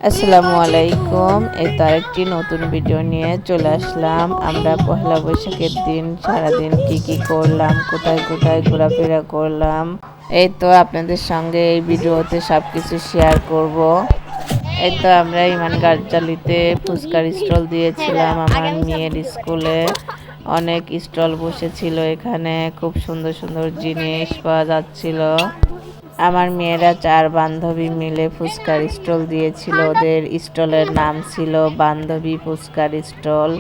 আসসালামু আলাইকুম। এই তো আরেকটি নতুন ভিডিও নিয়ে চলে আসলাম। আমরা পহেলা বৈশাখের দিন সারাদিন কি করলাম, কোথায় কোথায় ঘোরাফেরা করলাম, এই তো আপনাদের সঙ্গে এই ভিডিওতে সব কিছু শেয়ার করব। এই তো আমরা ইমান গাছজালিতে ফুচকার স্টল দিয়েছিলাম আমার মেয়ের স্কুলে। অনেক স্টল বসেছিল, এখানে খুব সুন্দর সুন্দর জিনিস পাওয়া যাচ্ছিল। আমার মেয়েরা 4 বান্ধবী মিলে ফুচকার স্টল দিয়েছিল। ওদের স্টলের নাম ছিল বান্ধবী ফুচকার স্টল।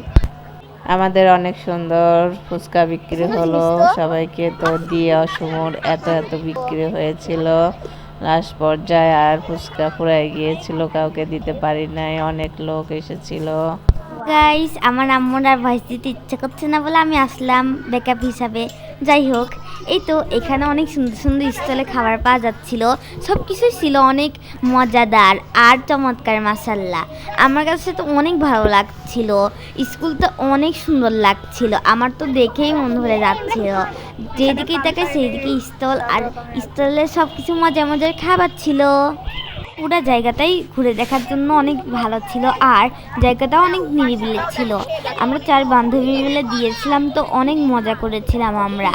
আমাদের অনেক সুন্দর ফুচকা বিক্রি হলো, সবাইকে তো দিয়ে অসমর এত বিক্রি হয়েছিল। লাস্ট পর্যায়ে আর ফুচকা ফুরাই গিয়েছিল, কাউকে দিতে পারি নাই, অনেক লোক এসেছিল। গাইস, আমার আম্মুর আর ভয়েস দিতে ইচ্ছে করছে না বলে আমি আসলাম ব্যাকআপ হিসাবে। যাই হোক, এই তো এখানে অনেক সুন্দর সুন্দর স্টলে খাবার পাওয়া যাচ্ছিল। সব কিছুই ছিল অনেক মজাদার আর চমৎকার। মাসাল্লাহ, আমার কাছে তো অনেক ভালো লাগছিল। স্কুলটা অনেক সুন্দর লাগছিল, আমার তো দেখেই মন ভরে যাচ্ছিল। যেদিকেই তাকাই সেই দিকে স্টল, আর স্টলে সব কিছু মজার মজার খাবার ছিল। পুরো জায়গাটাই ঘুরে দেখার জন্য অনেক ভালো ছিল, আর জায়গাটাও অনেক নিরিবিলি ছিল। আমরা 4 বান্ধবী মিলে দিয়েছিলাম, তো অনেক মজা করেছিলাম। আমরা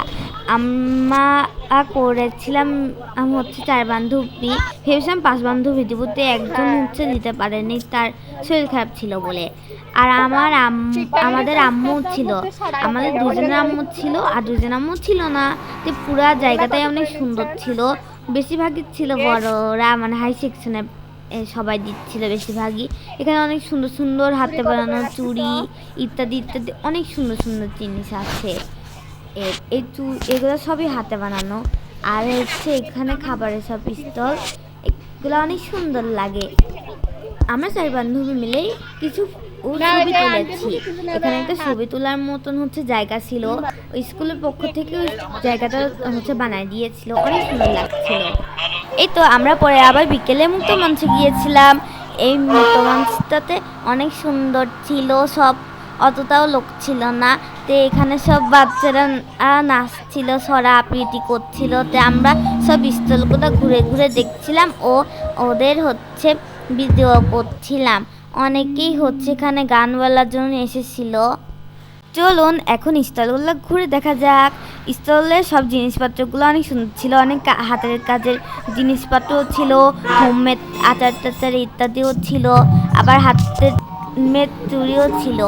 করেছিলাম হচ্ছে 4 বান্ধবী, ভেবেছিলাম 5 বান্ধবী দিব, তো একজন হচ্ছে দিতে পারেনি, তার শরীর খারাপ ছিল বলে। আর আমাদের আম্মু ছিল, আমাদের দুজনের আম্মু ছিল আর দুজন আম্মু ছিল না। যে পুরা জায়গাটাই অনেক সুন্দর ছিল। বেশিরভাগই ছিল বড়রা, মানে হাই সেকশনে সবাই দিচ্ছিল বেশিরভাগই। এখানে অনেক সুন্দর সুন্দর হাতে বানানো চুড়ি ইত্যাদি ইত্যাদি অনেক সুন্দর সুন্দর জিনিস আছে। এগুলো সবই হাতে বানানো। আর হচ্ছে এখানে খাবারের সব স্টল, এগুলো অনেক সুন্দর লাগে। আমরা 4 বান্ধবী মিলেই কিছু ছবি তুলেছি। এখানে একটা ছবি তোলার মতন হচ্ছে জায়গা ছিল, ওই স্কুলের পক্ষ থেকে ওই জায়গাটা হচ্ছে বানায় দিয়েছিল, অনেক সুন্দর লাগছিল। এই তো আমরা পরে আবার বিকেলে মুক্ত মঞ্চে গিয়েছিলাম। এই মুক্ত মঞ্চটাতে অনেক সুন্দর ছিল, সব অতটাও লোক ছিল না। তো এখানে সব বাচ্চারা নাচছিল, ছড়া আবৃত্তি করছিল। তো আমরা সব স্টলগুলো ঘুরে ঘুরে দেখছিলাম ও ওদের হচ্ছে ভিডিও করছিলাম। অনেকেই হচ্ছে এখানে গান বলার জন্য এসেছিল। চলুন এখন স্টলগুলো ঘুরে দেখা যাক। স্টলের সব জিনিসপত্রগুলো অনেক সুন্দর ছিল, অনেক হাতের কাজের জিনিসপত্রও ছিল, হোমমেড আচার টাচার ইত্যাদিও ছিল, আবার হাতের মেড চুড়িও ছিল।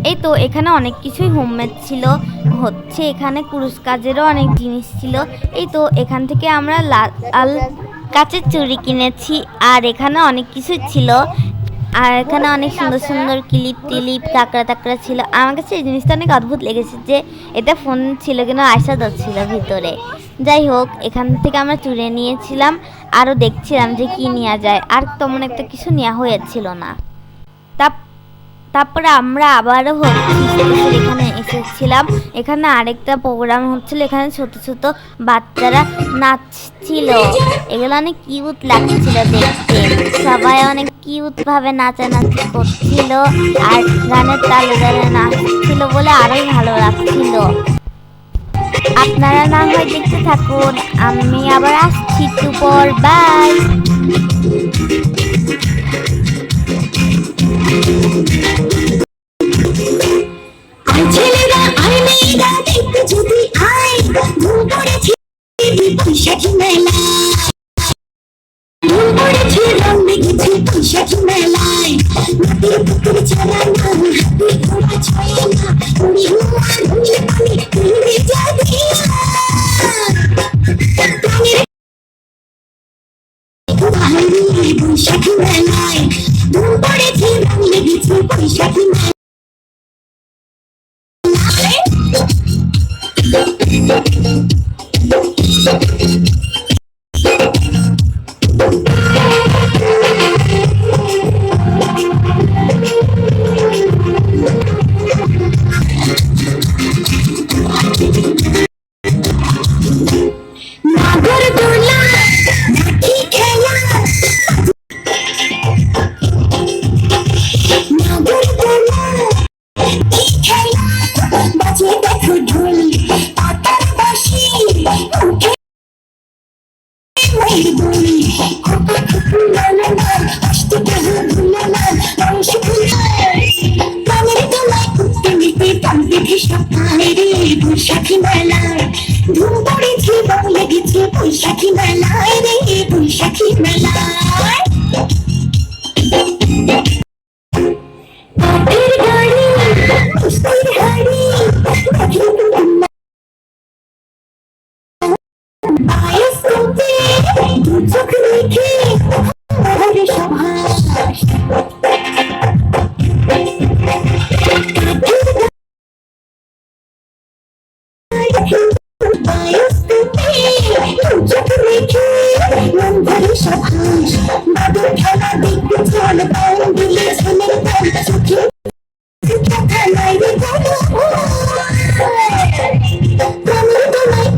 এই তো এখানে অনেক কিছুই হোমমেড ছিল, হচ্ছে এখানে কুরুশ কাজেরও অনেক জিনিস ছিল। এই তো এখান থেকে আমরা লাল কাচের চুড়ি কিনেছি, আর এখানে অনেক কিছু ছিল। আর এখানে অনেক সুন্দর সুন্দর ক্লিপ টিলিপ টাকরা টাকরা ছিল। আমার কাছে এই জিনিসটা অনেক অদ্ভুত লেগেছে যে এটা ফোন ছিল কিনা আয়সা ছিল ভিতরে। যাই হোক, এখান থেকে আমরা চুড়ে নিয়েছিলাম, আরও দেখছিলাম যে কি নেওয়া যায়, আর তেমন একটা কিছু নেওয়া হয়েছিল না। তারপরে আমরা আবারও এখানে এসেছিলাম। এখানে আরেকটা প্রোগ্রাম হচ্ছিল, এখানে ছোট ছোট বাচ্চারা নাচছিল। এগুলো অনেক কিউট লাগছিল দেখতে, সবাই অনেক কিউট ভাবে নাচানাচি করছিল, আর গানের তালে তালে নাচছিল বলে আরোই ভালো লাগছিল। আপনারা না হয় দেখতে থাকুন, আমি আবার আসছি একটু পর। বাই। ছেলেরা আর মেয়েরা দেখতে যদি আয়, ধুম পড়েছে বৈশাখী মেলায়, ধুম পড়েছে রং লেগেছে বৈশাখী মেলায়। মাটির পুকুর ছাড়া না, হাতি ঘোড়া ছয় না, উড়ি হুয়া ধুলে পানি উড়ে যাবে। বৈশাখী মেলায় ধুম পড়েছে রং লেগেছে বৈশাখী মেলায়। বৈশাখী মেলায় ধুম পড়েছে রং লেগেছে বৈশাখী মেলায় রে বৈশাখী মেলায় কাঠের গাড়ি পুষ্পের হাড়ি দেখে পায়েস করতে দু চোখ রেখে হরে সভাস পায়েস করতে দু চোখ রেখে মন ভরে সভাস বাদল খেলা দেখতে চল পাও দিলে ছেলের দল চোখে কথা নাই রে বলো প্রাণের দোলায়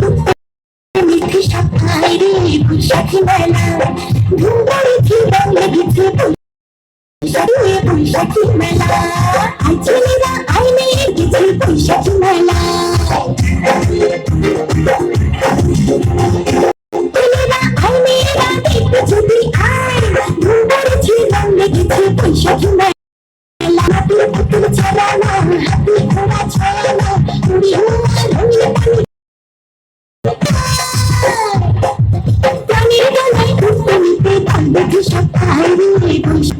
মিঠে সবাই রে বৈশাখী মেলা ধুম পড়েছে রং লেগেছে বৈশাখী মেলা আই ছেলেরা আই মেয়ে গেছে বৈশাখী মেলা ছেলেরা আই মেয়েরা দেখতে যদি আয় ধুম পড়েছে রং লেগেছে বৈশাখী মেলা হাতি পুতুল চালানো হাতি ঘোড়া ছড়ানো উড়ি হুয়া রঙিয়ে প্রাণীর গলায় ঘুরতে নিতে গান দেখে সবাই রে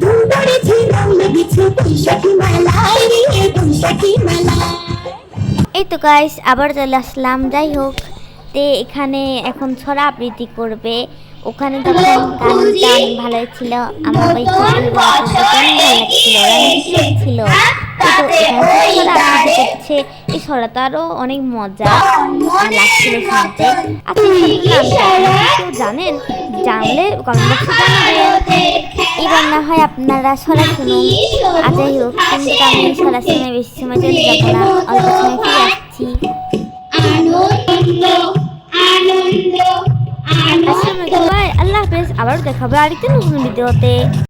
ধুম পড়েছে রং লেগেছে বৈশাখী মেলায় রে বৈশাখী মেলায়। এই তো গাইস আবার চলে আসলাম। যাই হোক তে এখানে এখন ছড়া আবৃত্তি করবে। ওখানে যখন গানটা অনেক ভালো ছিল, আমার ওই অনেক ভালো লাগছিল, ছিল। তো এখানে ছড়া আবৃত্তি করছে, এই ছড়াটা আরও অনেক মজা লাগছিল শুনতে। আচ্ছা কেউ জানেন? জানলে কমেন্ট বক্সে জানাবেন। এবার না হয় আপনারা ছড়া শুনুন। আর যাই হোক কিন্তু আমি ছড়া শুনে বেশি সময় চলে যাবো না, অল্প সময় ফিরে আসছি। আল্লাহ হাফেজ, আবার দেখাবো আরেকটা নতুন ভিডিওতে।